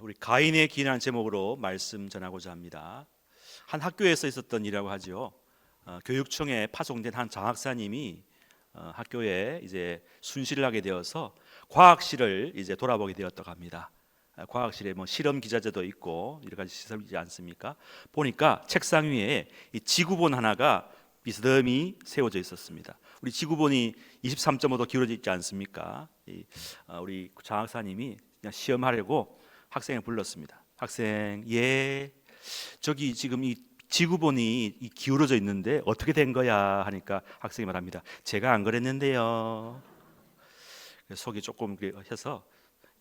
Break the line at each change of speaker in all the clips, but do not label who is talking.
우리 가인의 기이라는 제목으로 말씀 전하고자 합니다. 한 학교에서 있었던 일이라고 하죠. 교육청에 파송된 한 장학사님이 학교에 이제 순실을 하게 되어서 과학실을 이제 돌아보게 되었다고 합니다. 과학실에 뭐 실험 기자재도 있고 여러 가지 시설이지 않습니까? 보니까 책상 위에 이 지구본 하나가 비스듬히 세워져 있었습니다. 우리 지구본이 23.5도 기울어져 있지 않습니까? 우리 장학사님이 그냥 시험하려고 학생을 불렀습니다. 학생, 저기 지금 이 지구본이 기울어져 있는데 어떻게 된 거야 하니까 학생이 말합니다. 제가 안 그랬는데요. 속이 조금 해서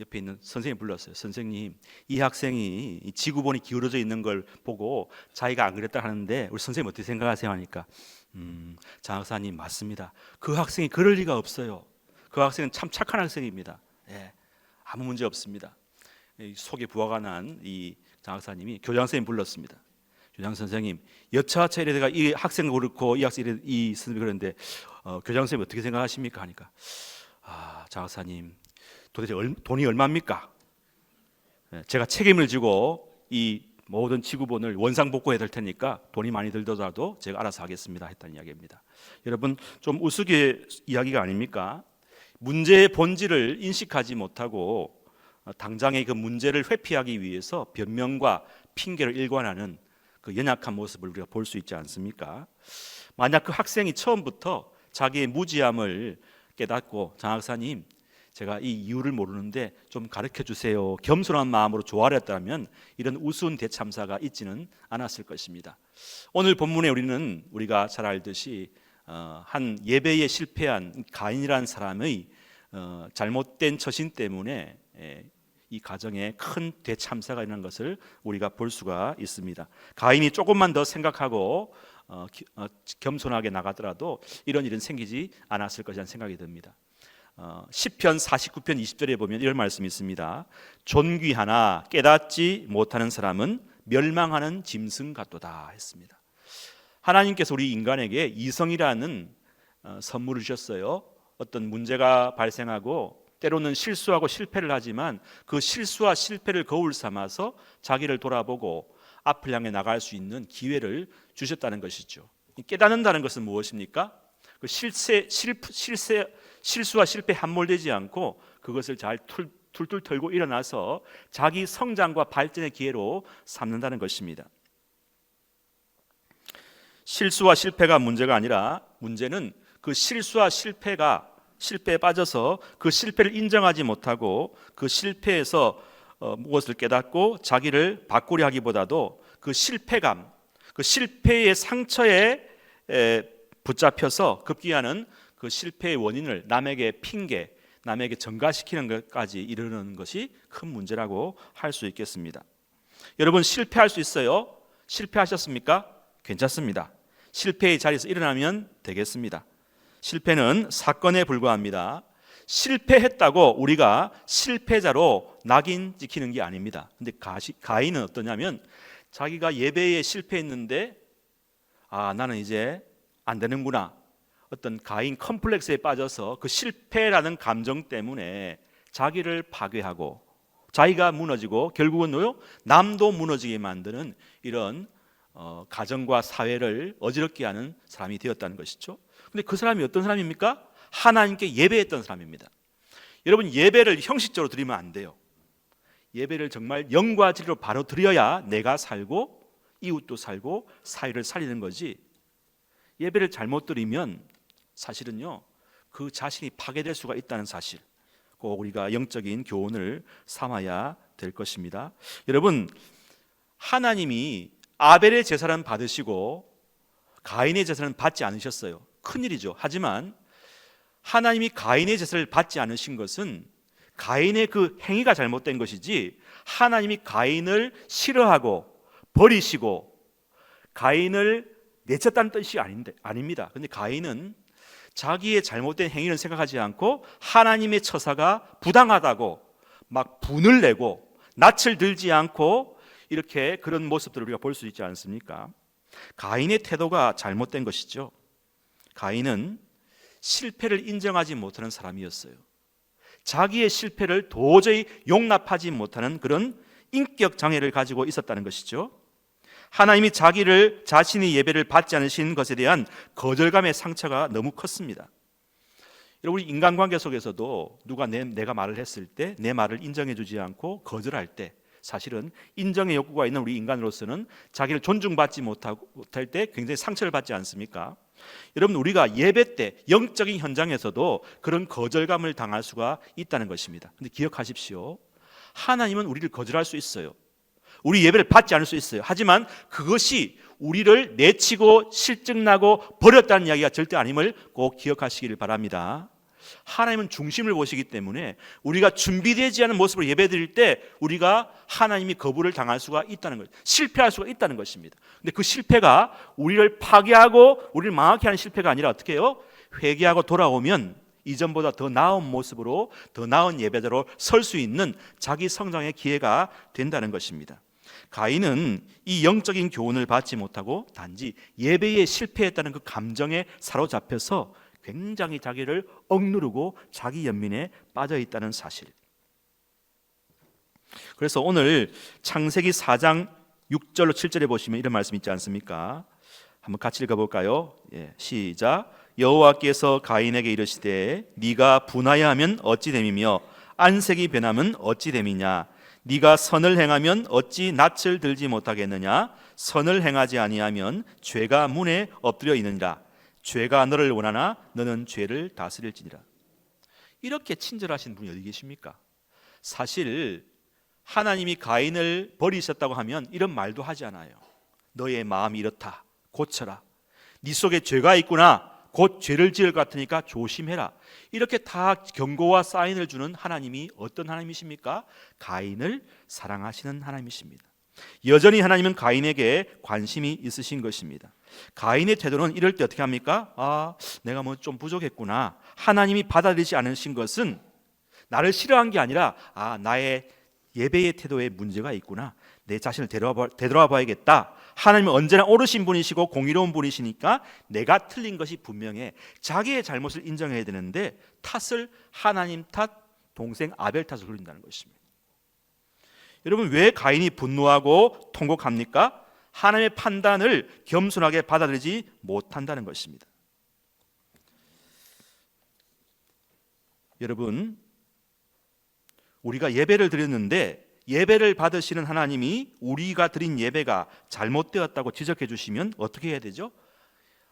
옆에 있는 선생님 불렀어요. 선생님, 이 학생이 이 지구본이 기울어져 있는 걸 보고 자기가 안 그랬다 하는데 우리 선생님 어떻게 생각하세요 하니까 장학사님 맞습니다. 그 학생이 그럴 리가 없어요. 그 학생은 참 착한 학생입니다. 아무 문제 없습니다. 속에 부하가 난 이 장학사님이 교장 선생님 불렀습니다. 교장 선생님, 여차하차 이래가 이 학생도 그렇고 이 학생이 이 선생님이 그러는데 교장 선생님 어떻게 생각하십니까 하니까 장학사님 도대체 돈이 얼마입니까? 제가 책임을 지고 이 모든 지구본을 원상복구해야 될 테니까 돈이 많이 들더라도 제가 알아서 하겠습니다 했다는 이야기입니다. 여러분 좀 우스개 이야기가 아닙니까? 문제의 본질을 인식하지 못하고 당장의 그 문제를 회피하기 위해서 변명과 핑계를 일관하는 그 연약한 모습을 우리가 볼 수 있지 않습니까? 만약 그 학생이 처음부터 자기의 무지함을 깨닫고 장학사님 제가 이 이유를 모르는데 좀 가르쳐 주세요 겸손한 마음으로 조아렸다면 이런 우스운 대참사가 있지는 않았을 것입니다. 오늘 본문에 우리가 잘 알듯이 한 예배에 실패한 가인이라는 사람의 잘못된 처신 때문에 이 가정에 큰 대참사가 일어난 것을 우리가 볼 수가 있습니다. 가인이 조금만 더 생각하고 겸손하게 나가더라도 이런 일은 생기지 않았을 것이라는 생각이 듭니다. 시편 49편 20절에 보면 이런 말씀이 있습니다. 존귀하나 깨닫지 못하는 사람은 멸망하는 짐승 같도다 했습니다. 하나님께서 우리 인간에게 이성이라는 선물을 주셨어요. 어떤 문제가 발생하고 때로는 실수하고 실패를 하지만 그 실수와 실패를 거울 삼아서 자기를 돌아보고 앞을 향해 나갈 수 있는 기회를 주셨다는 것이죠. 깨닫는다는 것은 무엇입니까? 그 실수와 실패에 함몰되지 않고 그것을 잘 툴툴 털고 일어나서 자기 성장과 발전의 기회로 삼는다는 것입니다. 실수와 실패가 문제가 아니라 문제는 그 실수와 실패에 빠져서 그 실패를 인정하지 못하고 그 실패에서 무엇을 깨닫고 자기를 바꾸려 하기보다도 그 실패감, 그 실패의 상처에 붙잡혀서 급기야는 그 실패의 원인을 남에게 핑계, 남에게 전가시키는 것까지 이르는 것이 큰 문제라고 할 수 있겠습니다. 여러분 실패할 수 있어요? 실패하셨습니까? 괜찮습니다. 실패의 자리에서 일어나면 되겠습니다. 실패는 사건에 불과합니다. 실패했다고 우리가 실패자로 낙인 찍히는 게 아닙니다. 근데 가인은 어떠냐면 자기가 예배에 실패했는데 나는 이제 안 되는구나. 어떤 가인 컴플렉스에 빠져서 그 실패라는 감정 때문에 자기를 파괴하고 자기가 무너지고 결국은 남도 무너지게 만드는 이런 가정과 사회를 어지럽게 하는 사람이 되었다는 것이죠. 근데 그 사람이 어떤 사람입니까? 하나님께 예배했던 사람입니다. 여러분 예배를 형식적으로 드리면 안 돼요. 예배를 정말 영과 진리로 바로 드려야 내가 살고 이웃도 살고 사회를 살리는 거지. 예배를 잘못 드리면 사실은요 그 자신이 파괴될 수가 있다는 사실 꼭 우리가 영적인 교훈을 삼아야 될 것입니다. 여러분 하나님이 아벨의 제사는 받으시고 가인의 제사는 받지 않으셨어요. 큰일이죠. 하지만 하나님이 가인의 제사를 받지 않으신 것은 가인의 그 행위가 잘못된 것이지 하나님이 가인을 싫어하고 버리시고 가인을 내쳤다는 뜻이 아닙니다. 그런데 가인은 자기의 잘못된 행위를 생각하지 않고 하나님의 처사가 부당하다고 막 분을 내고 낯을 들지 않고 이렇게 그런 모습들을 우리가 볼 수 있지 않습니까? 가인의 태도가 잘못된 것이죠. 가인은 실패를 인정하지 못하는 사람이었어요. 자기의 실패를 도저히 용납하지 못하는 그런 인격 장애를 가지고 있었다는 것이죠. 하나님이 자신이 예배를 받지 않으신 것에 대한 거절감의 상처가 너무 컸습니다. 우리 인간관계 속에서도 누가 내가 말을 했을 때 내 말을 인정해 주지 않고 거절할 때 사실은 인정의 욕구가 있는 우리 인간으로서는 자기를 존중받지 못할 때 굉장히 상처를 받지 않습니까? 여러분, 우리가 예배 때 영적인 현장에서도 그런 거절감을 당할 수가 있다는 것입니다. 근데 기억하십시오. 하나님은 우리를 거절할 수 있어요. 우리 예배를 받지 않을 수 있어요. 하지만 그것이 우리를 내치고 실증나고 버렸다는 이야기가 절대 아님을 꼭 기억하시기를 바랍니다. 하나님은 중심을 보시기 때문에 우리가 준비되지 않은 모습으로 예배드릴 때 우리가 하나님이 거부를 당할 수가 있다는 것, 실패할 수가 있다는 것입니다. 근데 그 실패가 우리를 파괴하고 우리를 망하게 하는 실패가 아니라 어떻게 해요? 회개하고 돌아오면 이전보다 더 나은 모습으로 더 나은 예배자로 설 수 있는 자기 성장의 기회가 된다는 것입니다. 가인은 이 영적인 교훈을 받지 못하고 단지 예배에 실패했다는 그 감정에 사로잡혀서 굉장히 자기를 억누르고 자기 연민에 빠져 있다는 사실. 그래서 오늘 창세기 4장 6절로 7절에 보시면 이런 말씀 있지 않습니까? 한번 같이 읽어볼까요? 시작. 여호와께서 가인에게 이르시되 네가 분하여 하면 어찌 됨이며 안색이 변하면 어찌 됨이냐. 네가 선을 행하면 어찌 낯을 들지 못하겠느냐. 선을 행하지 아니하면 죄가 문에 엎드려 있느니라. 죄가 너를 원하나 너는 죄를 다스릴지니라. 이렇게 친절하신 분이 어디 계십니까? 사실 하나님이 가인을 버리셨다고 하면 이런 말도 하지 않아요. 너의 마음이 이렇다, 고쳐라. 네 속에 죄가 있구나, 곧 죄를 지을 것 같으니까 조심해라. 이렇게 다 경고와 사인을 주는 하나님이 어떤 하나님이십니까? 가인을 사랑하시는 하나님이십니다. 여전히 하나님은 가인에게 관심이 있으신 것입니다. 가인의 태도는 이럴 때 어떻게 합니까? 내가 뭐 좀 부족했구나. 하나님이 받아들이지 않으신 것은 나를 싫어한 게 아니라 나의 예배의 태도에 문제가 있구나. 내 자신을 되돌아 봐야겠다. 하나님은 언제나 옳으신 분이시고 공의로운 분이시니까 내가 틀린 것이 분명해. 자기의 잘못을 인정해야 되는데 탓을 하나님 탓, 동생 아벨 탓을 돌린다는 것입니다. 여러분, 왜 가인이 분노하고 통곡합니까? 하나님의 판단을 겸손하게 받아들이지 못한다는 것입니다. 여러분, 우리가 예배를 드렸는데 예배를 받으시는 하나님이 우리가 드린 예배가 잘못되었다고 지적해 주시면 어떻게 해야 되죠?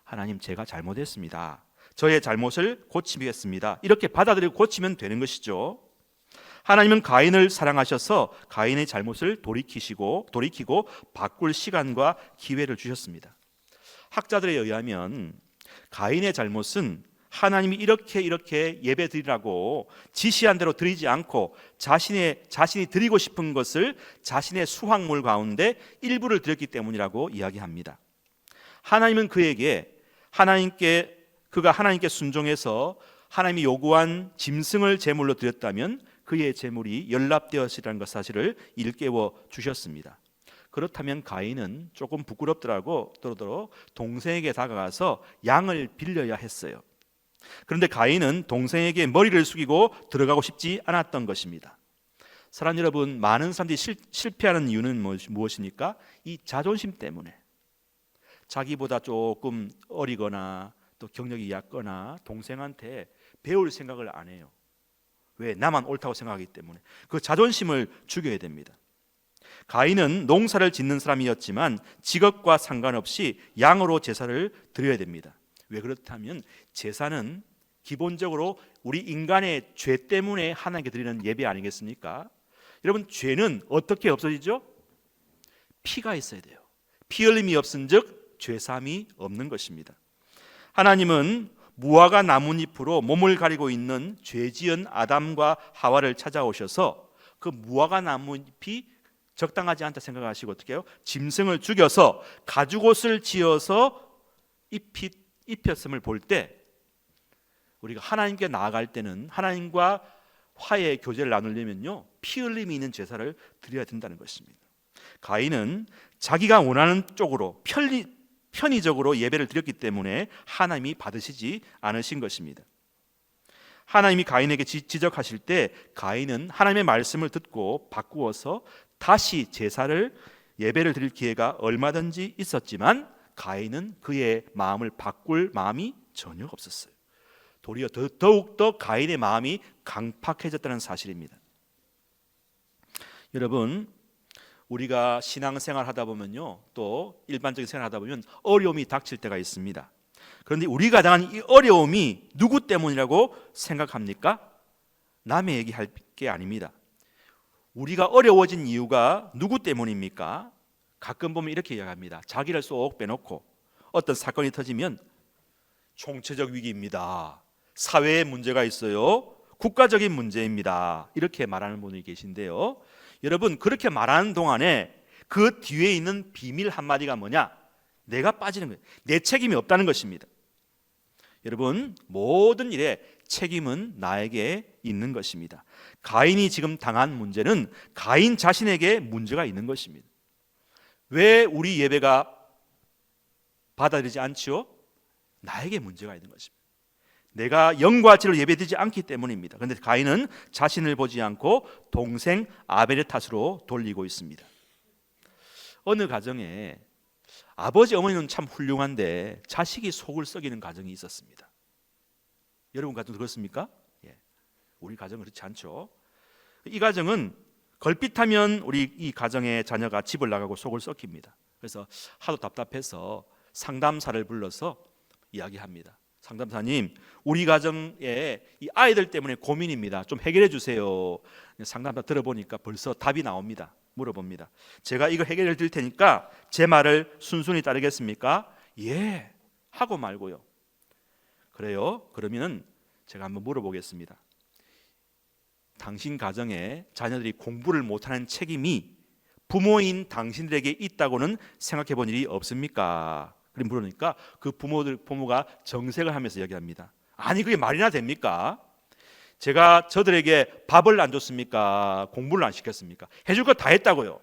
하나님, 제가 잘못했습니다. 저의 잘못을 고치겠습니다. 이렇게 받아들이고 고치면 되는 것이죠. 하나님은 가인을 사랑하셔서 가인의 잘못을 돌이키고 바꿀 시간과 기회를 주셨습니다. 학자들에 의하면 가인의 잘못은 하나님이 이렇게 예배 드리라고 지시한 대로 드리지 않고 자신이 드리고 싶은 것을 자신의 수확물 가운데 일부를 드렸기 때문이라고 이야기합니다. 하나님은 그가 하나님께 순종해서 하나님이 요구한 짐승을 제물로 드렸다면 그의 제물이 연락되었으리라는 것 사실을 일깨워 주셨습니다. 그렇다면 가인은 조금 부끄럽더라고 동생에게 다가가서 양을 빌려야 했어요. 그런데 가인은 동생에게 머리를 숙이고 들어가고 싶지 않았던 것입니다. 사랑 여러분, 많은 사람들이 실패하는 이유는 무엇입니까? 이 자존심 때문에. 자기보다 조금 어리거나 또 경력이 얕거나 동생한테 배울 생각을 안 해요. 왜? 나만 옳다고 생각하기 때문에. 그 자존심을 죽여야 됩니다. 가인은 농사를 짓는 사람이었지만 직업과 상관없이 양으로 제사를 드려야 됩니다. 왜 그렇다면 제사는 기본적으로 우리 인간의 죄 때문에 하나님께 드리는 예배 아니겠습니까? 여러분, 죄는 어떻게 없어지죠? 피가 있어야 돼요. 피 흘림이 없은즉 죄사함이 없는 것입니다. 하나님은 무화과 나뭇잎으로 몸을 가리고 있는 죄지은 아담과 하와를 찾아오셔서 그 무화과 나뭇잎이 적당하지 않다 생각하시고 어떻게 해요? 짐승을 죽여서 가죽옷을 지어서 입혔음을 볼 때 우리가 하나님께 나아갈 때는 하나님과 화해의 교제를 나누려면요, 피 흘림이 있는 제사를 드려야 된다는 것입니다. 가인은 자기가 원하는 쪽으로 편의적으로 예배를 드렸기 때문에 하나님이 받으시지 않으신 것입니다. 하나님이 가인에게 지적하실 때 가인은 하나님의 말씀을 듣고 바꾸어서 다시 제사를 예배를 드릴 기회가 얼마든지 있었지만 가인은 그의 마음을 바꿀 마음이 전혀 없었어요. 도리어 더욱더 가인의 마음이 강팍해졌다는 사실입니다. 여러분, 우리가 신앙생활 하다 보면요, 또 일반적인 생활 하다 보면 어려움이 닥칠 때가 있습니다. 그런데 우리가 당한 이 어려움이 누구 때문이라고 생각합니까? 남의 얘기할 게 아닙니다. 우리가 어려워진 이유가 누구 때문입니까? 가끔 보면 이렇게 이야기합니다. 자기를 쏙 빼놓고 어떤 사건이 터지면 총체적 위기입니다. 사회에 문제가 있어요. 국가적인 문제입니다. 이렇게 말하는 분이 계신데요. 여러분, 그렇게 말하는 동안에 그 뒤에 있는 비밀 한마디가 뭐냐? 내가 빠지는 거예요. 내 책임이 없다는 것입니다. 여러분, 모든 일에 책임은 나에게 있는 것입니다. 가인이 지금 당한 문제는 가인 자신에게 문제가 있는 것입니다. 왜 우리 예배가 받아들이지 않지요? 나에게 문제가 있는 것입니다. 내가 영과 진리로 예배드리지 않기 때문입니다. 그런데 가인은 자신을 보지 않고 동생 아벨의 탓으로 돌리고 있습니다. 어느 가정에 아버지 어머니는 참 훌륭한데 자식이 속을 썩이는 가정이 있었습니다. 여러분 가정도 그렇습니까? 예. 우리 가정은 그렇지 않죠. 이 가정은 걸핏하면 우리 이 가정의 자녀가 집을 나가고 속을 썩힙니다. 그래서 하도 답답해서 상담사를 불러서 이야기합니다. 상담사님, 우리 가정에 이 아이들 때문에 고민입니다. 좀 해결해 주세요. 상담사 들어보니까 벌써 답이 나옵니다. 물어봅니다. 제가 이거 해결해 드릴 테니까 제 말을 순순히 따르겠습니까? 예, 하고 말고요. 그래요? 그러면은 제가 한번 물어보겠습니다. 당신 가정에 자녀들이 공부를 못하는 책임이 부모인 당신들에게 있다고는 생각해 본 일이 없습니까? 그럼 물으니까 그 부모가 정색을 하면서 이야기합니다. 아니, 그게 말이나 됩니까? 제가 저들에게 밥을 안 줬습니까? 공부를 안 시켰습니까? 해줄 거 다 했다고요.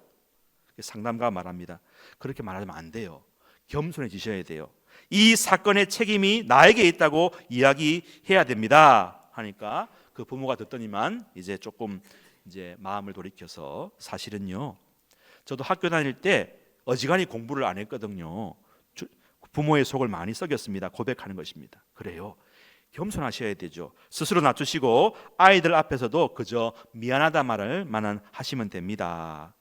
상담가가 말합니다. 그렇게 말하면 안 돼요. 겸손해지셔야 돼요. 이 사건의 책임이 나에게 있다고 이야기해야 됩니다. 하니까 그 부모가 듣더니만 이제 조금 이제 마음을 돌이켜서 사실은요, 저도 학교 다닐 때 어지간히 공부를 안 했거든요. 부모의 속을 많이 썩였습니다. 고백하는 것입니다. 그래요. 겸손하셔야 되죠. 스스로 낮추시고 아이들 앞에서도 그저 미안하다 말을 하시면 됩니다.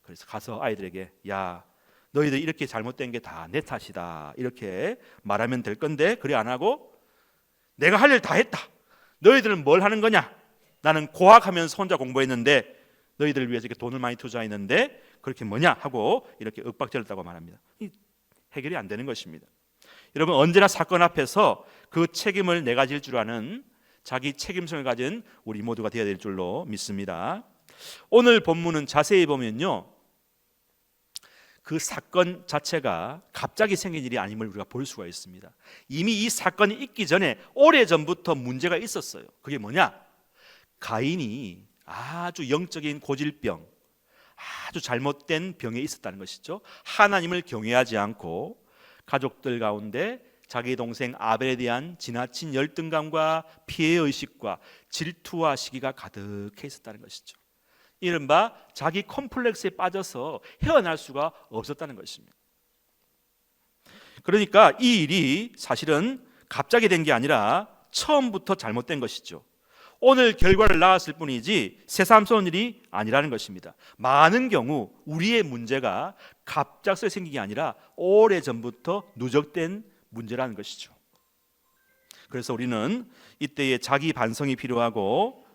그래서 가서 아이들에게 야, 너희들 이렇게 잘못된 게 다 내 탓이다 이렇게 말하면 될 건데 그래 안 하고 내가 할 일 다 했다. 너희들은 뭘 하는 거냐? 나는 고학하면서 혼자 공부했는데 너희들을 위해서 이렇게 돈을 많이 투자했는데 그렇게 뭐냐 하고 이렇게 윽박질렀다고 말합니다. 해결이 안 되는 것입니다. 여러분, 언제나 사건 앞에서 그 책임을 내가 질 줄 아는 자기 책임성을 가진 우리 모두가 되어야 될 줄로 믿습니다. 오늘 본문은 자세히 보면요, 그 사건 자체가 갑자기 생긴 일이 아님을 우리가 볼 수가 있습니다. 이미 이 사건이 있기 전에 오래전부터 문제가 있었어요. 그게 뭐냐? 가인이 아주 영적인 고질병, 아주 잘못된 병에 있었다는 것이죠. 하나님을 경외하지 않고 가족들 가운데 자기 동생 아벨에 대한 지나친 열등감과 피해의식과 질투와 시기가 가득해 있었다는 것이죠. 이른바 자기 컴플렉스에 빠져서 헤어날 수가 없었다는 것입니다. 그러니까 이 일이 사실은 갑자기 된 게 아니라 처음부터 잘못된 것이죠. 오늘 결과를 낳았을 뿐이지 새삼 쏘는 일이 아니라는 것입니다. 많은 경우 우리의 문제가 갑작스레 생긴 게 아니라 오래전부터 누적된 문제라는 것이죠. 그래서 우리는 이때에 자기 반성이 필요하고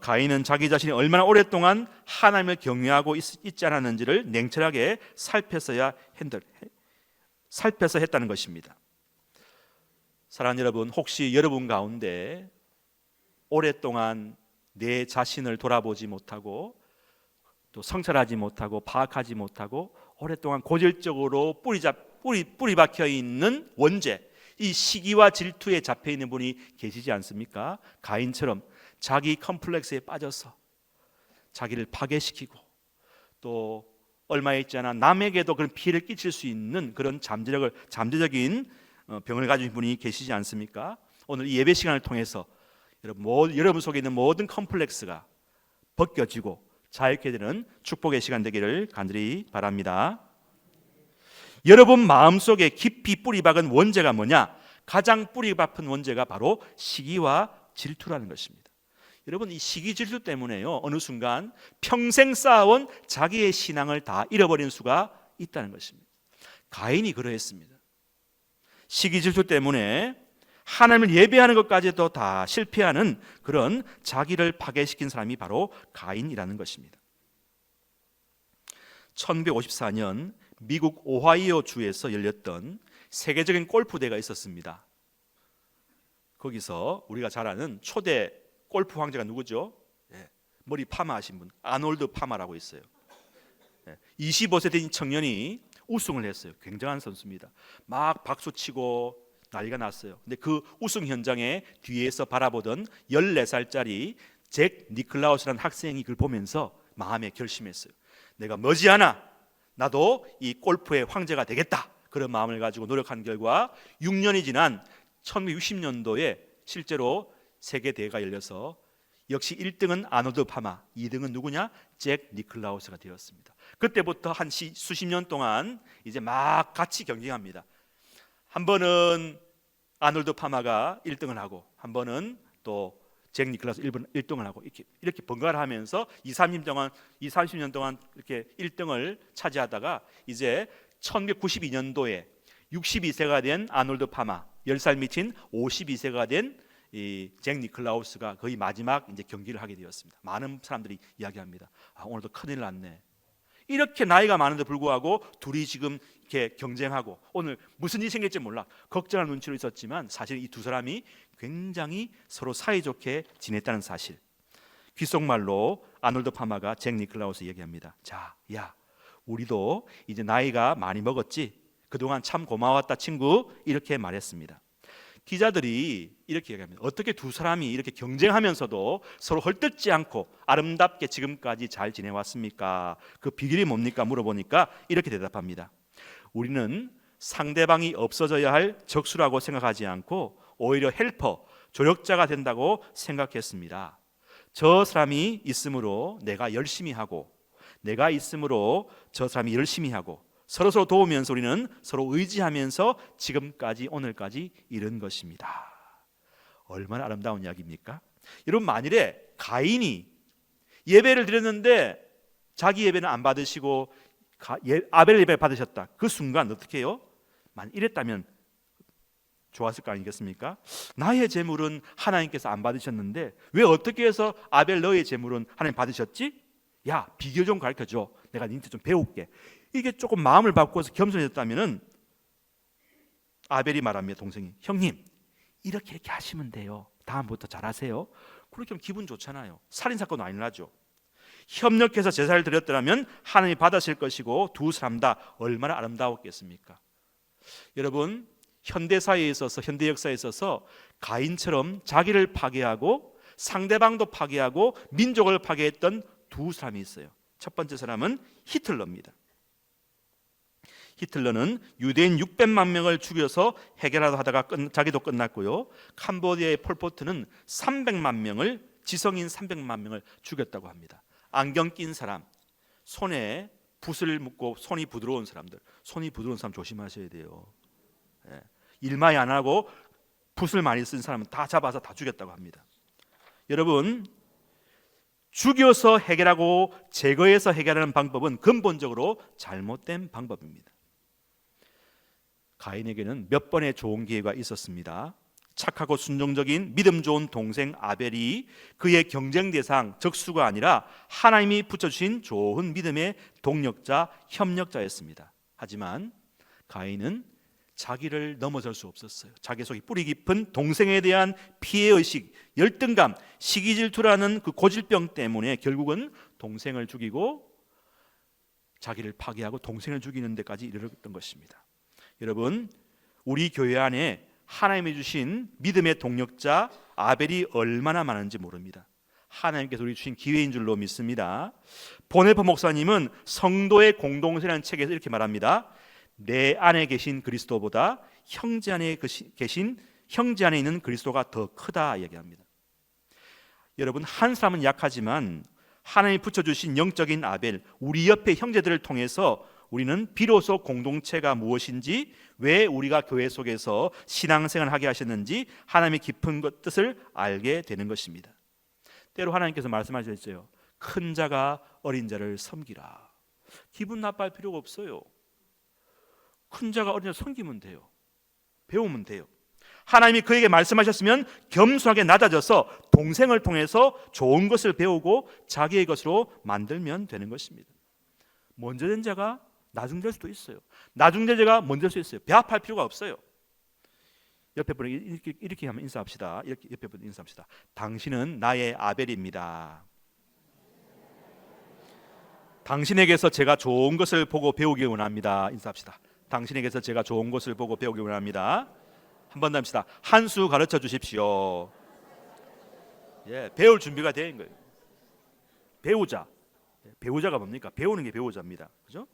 가인은 자기 자신이 얼마나 오랫동안 하나님을 경외하고 있지 않았는지를 냉철하게 살펴서 했다는 것입니다. 사랑하는 여러분, 혹시 여러분 가운데 오랫동안 내 자신을 돌아보지 못하고 또 성찰하지 못하고 파악하지 못하고 오랫동안 고질적으로 뿌리 박혀 있는 원죄, 이 시기와 질투에 잡혀 있는 분이 계시지 않습니까? 가인처럼 자기 컴플렉스에 빠져서 자기를 파괴시키고 또 얼마 있지 않아 남에게도 그런 피해를 끼칠 수 있는 그런 잠재적인 병을 가진 분이 계시지 않습니까? 오늘 이 예배 시간을 통해서 여러분 속에 있는 모든 컴플렉스가 벗겨지고 자유케 되는 축복의 시간 되기를 간절히 바랍니다. 여러분 마음속에 깊이 뿌리 박은 원죄가 뭐냐? 가장 뿌리 박은 원죄가 바로 시기와 질투라는 것입니다. 여러분 이 시기 질투 때문에요, 어느 순간 평생 쌓아온 자기의 신앙을 다 잃어버린 수가 있다는 것입니다. 가인이 그러했습니다. 시기 질투 때문에 하나님을 예배하는 것까지도 다 실패하는 그런 자기를 파괴시킨 사람이 바로 가인이라는 것입니다. 1954년 미국 오하이오 주에서 열렸던 세계적인 골프 대회가 있었습니다. 거기서 우리가 잘 아는 초대 골프 황제가 누구죠? 머리 파마하신 분, 아놀드 파마라고 있어요. 25세 된 청년이 우승을 했어요. 굉장한 선수입니다. 막 박수치고 난리가 났어요. 근데 그 우승 현장에 뒤에서 바라보던 14살짜리 잭 니클라우스라는 학생이 그걸 보면서 마음에 결심했어요. 내가 머지않아 나도 이 골프의 황제가 되겠다. 그런 마음을 가지고 노력한 결과 6년이 지난 1960년도에 실제로 세계 대회가 열려서 역시 1등은 아놀드 파마, 2등은 누구냐? 잭 니클라우스가 되었습니다. 그때부터 한 수십 년 동안 이제 막 같이 경쟁합니다. 한 번은 아놀드 파마가 1등을 하고, 한 번은 또 잭 니클라우스 1등을 하고, 이렇게 번갈아 하면서 30년 동안 이렇게 1등을 차지하다가 이제 1992년도에 62세가 된 아놀드 파마, 10살 미친 52세가 된 이 잭 니클라우스가 거의 마지막 이제 경기를 하게 되었습니다. 많은 사람들이 이야기합니다. 오늘도 큰일 났네. 이렇게 나이가 많은데 불구하고 둘이 지금 이렇게 경쟁하고 오늘 무슨 일이 생길지 몰라 걱정할 눈치로 있었지만 사실 이 두 사람이 굉장히 서로 사이좋게 지냈다는 사실. 귓속말로 아놀드 파마가 잭 니클라우스 얘기합니다. 자, 야, 우리도 이제 나이가 많이 먹었지? 그동안 참 고마웠다 친구. 이렇게 말했습니다. 기자들이 이렇게 얘기합니다. 어떻게 두 사람이 이렇게 경쟁하면서도 서로 헐뜯지 않고 아름답게 지금까지 잘 지내왔습니까? 그 비결이 뭡니까? 물어보니까 이렇게 대답합니다. 우리는 상대방이 없어져야 할 적수라고 생각하지 않고 오히려 헬퍼, 조력자가 된다고 생각했습니다. 저 사람이 있으므로 내가 열심히 하고, 내가 있으므로 저 사람이 열심히 하고, 서로 도우면서 우리는 서로 의지하면서 지금까지 오늘까지 이른 것입니다. 얼마나 아름다운 이야기입니까? 여러분, 만일에 가인이 예배를 드렸는데 자기 예배는 안 받으시고 아벨 예배 받으셨다. 그 순간 어떻게 해요? 만약 이랬다면 좋았을 거 아니겠습니까? 나의 재물은 하나님께서 안 받으셨는데 왜 어떻게 해서 아벨 너의 재물은 하나님 받으셨지? 야, 비결 좀 가르쳐줘. 내가 니한테 좀 배울게. 이게 조금 마음을 바꿔서 겸손해졌다면은 아벨이 말합니다. 동생이, 형님 이렇게 하시면 돼요. 다음부터 잘하세요. 그렇게 하면 기분 좋잖아요. 살인사건 안 일어나죠. 협력해서 제사를 드렸더라면 하나님이 받으실 것이고 두 사람 다 얼마나 아름다웠겠습니까? 여러분, 현대사회에 있어서, 현대 역사에 있어서 가인처럼 자기를 파괴하고 상대방도 파괴하고 민족을 파괴했던 두 사람이 있어요. 첫 번째 사람은 히틀러입니다. 히틀러는 유대인 600만 명을 죽여서 해결하다가 자기도 끝났고요. 캄보디아의 폴포트는 300만 명을, 지성인 300만 명을 죽였다고 합니다. 안경 낀 사람, 손에 붓을 묶고 손이 부드러운 사람들, 손이 부드러운 사람 조심하셔야 돼요. 일 많이 안 하고 붓을 많이 쓴 사람은 다 잡아서 다 죽였다고 합니다. 여러분, 죽여서 해결하고 제거해서 해결하는 방법은 근본적으로 잘못된 방법입니다. 가인에게는 몇 번의 좋은 기회가 있었습니다. 착하고 순종적인 믿음 좋은 동생 아벨이 그의 경쟁 대상, 적수가 아니라 하나님이 붙여주신 좋은 믿음의 동력자, 협력자였습니다. 하지만 가인은 자기를 넘어설 수 없었어요. 자기 속에 뿌리 깊은 동생에 대한 피해의식, 열등감, 시기질투라는 그 고질병 때문에 결국은 동생을 죽이고 자기를 파괴하고 동생을 죽이는 데까지 이르렀던 것입니다. 여러분, 우리 교회 안에 하나님이 주신 믿음의 동력자 아벨이 얼마나 많은지 모릅니다. 하나님께서 우리 주신 기회인 줄로 믿습니다. 보네퍼 목사님은 성도의 공동체라는 책에서 이렇게 말합니다. 내 안에 계신 그리스도보다 형제 안에 있는 그리스도가 더 크다 얘기합니다. 여러분, 한 사람은 약하지만 하나님이 붙여주신 영적인 아벨, 우리 옆에 형제들을 통해서 우리는 비로소 공동체가 무엇인지, 왜 우리가 교회 속에서 신앙생활을 하게 하셨는지 하나님의 깊은 뜻을 알게 되는 것입니다. 때로 하나님께서 말씀하셨어요. 큰 자가 어린 자를 섬기라. 기분 나빠할 필요가 없어요. 큰 자가 어린 자를 섬기면 돼요. 배우면 돼요. 하나님이 그에게 말씀하셨으면 겸손하게 낮아져서 동생을 통해서 좋은 것을 배우고 자기의 것으로 만들면 되는 것입니다. 먼저 된 자가 나중 될 수도 있어요. 나중 된 자가 먼저 될 수 있어요. 배합할 필요가 없어요. 옆에 분에게 이렇게 한번 인사합시다. 이렇게 옆에 분 인사합시다. 당신은 나의 아벨입니다. 당신에게서 제가 좋은 것을 보고 배우기 원합니다. 인사합시다. 당신에게서 제가 좋은 것을 보고 배우기 원합니다. 한 번 더 합시다. 한 수 가르쳐 주십시오. 예, 배울 준비가 된 거예요. 배우자. 배우자가 뭡니까? 배우는 게 배우자입니다. 그죠?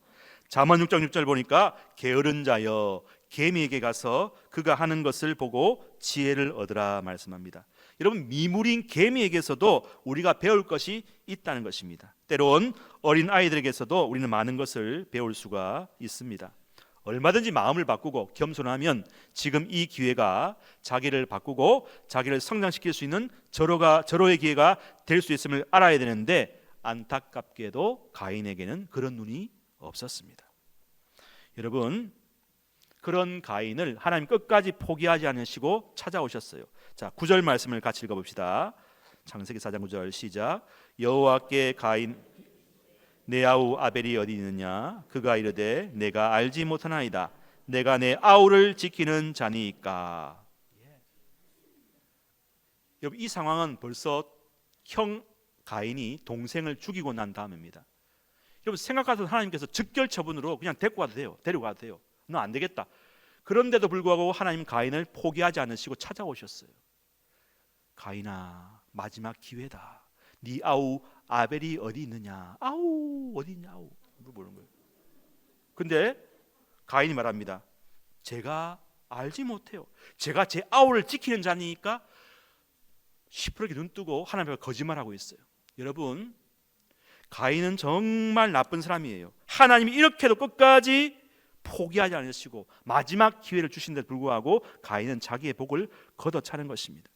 잠언 6장 6절 보니까 게으른 자여 개미에게 가서 그가 하는 것을 보고 지혜를 얻으라 말씀합니다. 여러분, 미물인 개미에게서도 우리가 배울 것이 있다는 것입니다. 때론 어린 아이들에게서도 우리는 많은 것을 배울 수가 있습니다. 얼마든지 마음을 바꾸고 겸손하면 지금 이 기회가 자기를 바꾸고 자기를 성장시킬 수 있는 절호의 기회가 될 수 있음을 알아야 되는데, 안타깝게도 가인에게는 그런 눈이 없었습니다. 여러분, 그런 가인을 하나님 끝까지 포기하지 않으시고 찾아오셨어요. 자, 9절 말씀을 같이 읽어봅시다. 창세기 4장 9절 시작. 여호와께 가인 내 아우 아벨이 어디 있느냐? 그가 이르되 내가 알지 못하나이다. 내가 내 아우를 지키는 자니까. 여러분, 이 상황은 벌써 형 가인이 동생을 죽이고 난 다음입니다. 여러분, 생각하던 하나님께서 즉결 처분으로 그냥 데려가도 돼요. 너 안 되겠다. 그런데도 불구하고 하나님 가인을 포기하지 않으시고 찾아오셨어요. 가인아, 마지막 기회다. 네 아우 아벨이 어디 있느냐? 아우 어디 있냐? 아우 물어보는 거예요. 근데 가인이 말합니다. 제가 알지 못해요. 제가 제 아우를 지키는 자니까 시퍼렇게 눈 뜨고 하나님 앞에 거짓말하고 있어요. 여러분, 가인은 정말 나쁜 사람이에요. 하나님이 이렇게도 끝까지 포기하지 않으시고 마지막 기회를 주신데도 불구하고 가인은 자기의 복을 걷어차는 것입니다.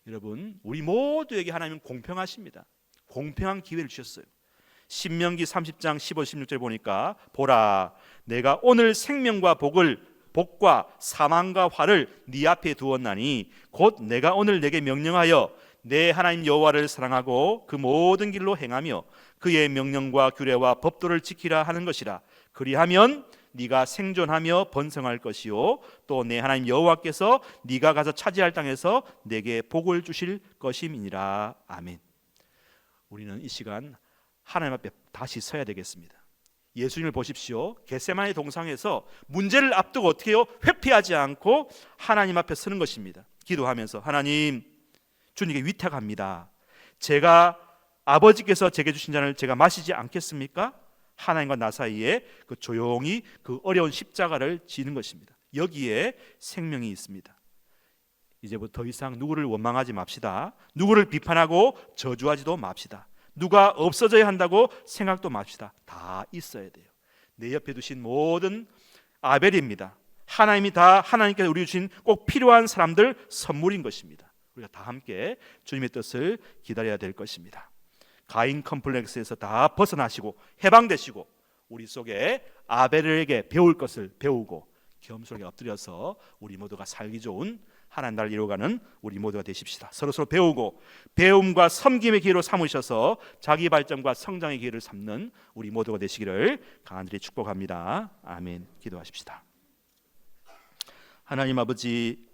여러분, 우리 모두에게 하나님은 공평하십니다. 공평한 기회를 주셨어요. 신명기 30장 15, 16절 보니까 보라, 내가 오늘 생명과 복과 사망과 화를 네 앞에 두었나니 곧 내가 오늘 내게 명령하여 내 하나님 여호와를 사랑하고 그 모든 길로 행하며 그의 명령과 규례와 법도를 지키라 하는 것이라. 그리하면 네가 생존하며 번성할 것이요 또 내 하나님 여호와께서 네가 가서 차지할 땅에서 내게 복을 주실 것임이니라. 아멘. 우리는 이 시간 하나님 앞에 다시 서야 되겠습니다. 예수님을 보십시오. 겟세마네 동상에서 문제를 앞두고 어떻게 해요? 회피하지 않고 하나님 앞에 서는 것입니다. 기도하면서 하나님, 주님께 위탁합니다. 제가 아버지께서 제게 주신 잔을 제가 마시지 않겠습니까? 하나님과 나 사이에 그 조용히 그 어려운 십자가를 지는 것입니다. 여기에 생명이 있습니다. 이제부터 더 이상 누구를 원망하지 맙시다. 누구를 비판하고 저주하지도 맙시다. 누가 없어져야 한다고 생각도 맙시다. 다 있어야 돼요. 내 옆에 두신 모든 아벨입니다. 하나님이 다 하나님께서 우리 주신 꼭 필요한 사람들 선물인 것입니다. 우리가 다 함께 주님의 뜻을 기다려야 될 것입니다. 가인 컴플렉스에서 다 벗어나시고 해방되시고 우리 속에 아벨에게 배울 것을 배우고 겸손하게 엎드려서 우리 모두가 살기 좋은 하나님 나라를 이루어가는 우리 모두가 되십시다. 서로서로 배우고 배움과 섬김의 기회로 삼으셔서 자기 발전과 성장의 기회를 삼는 우리 모두가 되시기를 간절히 축복합니다. 아멘. 기도하십시다. 하나님 아버지,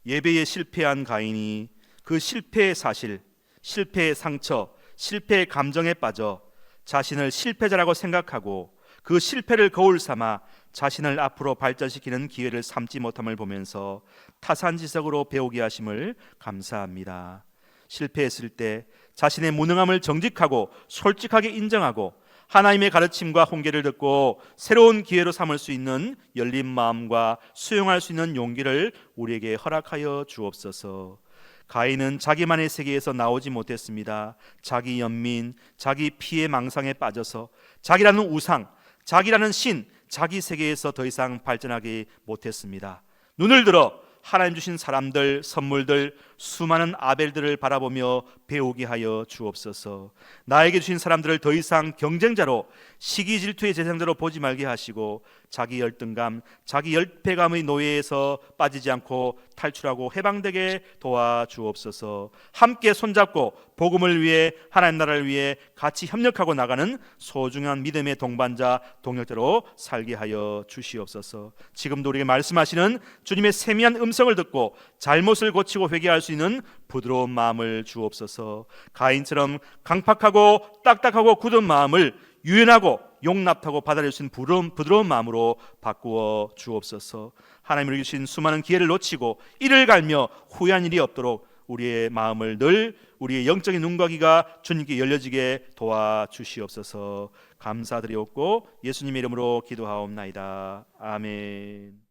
예배에 실패한 가인이 그 실패의 사실, 실패의 상처, 실패의 감정에 빠져 자신을 실패자라고 생각하고 그 실패를 거울 삼아 자신을 앞으로 발전시키는 기회를 삼지 못함을 보면서 타산지석으로 배우게 하심을 감사합니다. 실패했을 때 자신의 무능함을 정직하고 솔직하게 인정하고 하나님의 가르침과 훈계를 듣고 새로운 기회로 삼을 수 있는 열린 마음과 수용할 수 있는 용기를 우리에게 허락하여 주옵소서. 가인은 자기만의 세계에서 나오지 못했습니다. 자기 연민, 자기 피의 망상에 빠져서 자기라는 우상, 자기라는 신, 자기 세계에서 더 이상 발전하지 못했습니다. 눈을 들어 하나님 주신 사람들, 선물들, 수많은 아벨들을 바라보며 배우게 하여 주옵소서. 나에게 주신 사람들을 더 이상 경쟁자로, 시기 질투의 대상자로 보지 말게 하시고 자기 열등감, 자기 열패감의 노예에서 빠지지 않고 탈출하고 해방되게 도와주옵소서. 함께 손잡고 복음을 위해, 하나님 나라를 위해 같이 협력하고 나가는 소중한 믿음의 동반자, 동역자로 살게 하여 주시옵소서. 지금도 우리에게 말씀하시는 주님의 세미한 음성을 듣고 잘못을 고치고 회개할 수 있는 부드러운 마음을 주옵소서. 가인처럼 강팍하고 딱딱하고 굳은 마음을 유연하고 용납하고 받아들일 수 있는 부드러운 마음으로 바꾸어 주옵소서. 하나님을 주신 수많은 기회를 놓치고 이를 갈며 후회한 일이 없도록 우리의 마음을 늘 우리의 영적인 눈과 귀가 주님께 열려지게 도와주시옵소서. 감사드리옵고 예수님의 이름으로 기도하옵나이다. 아멘.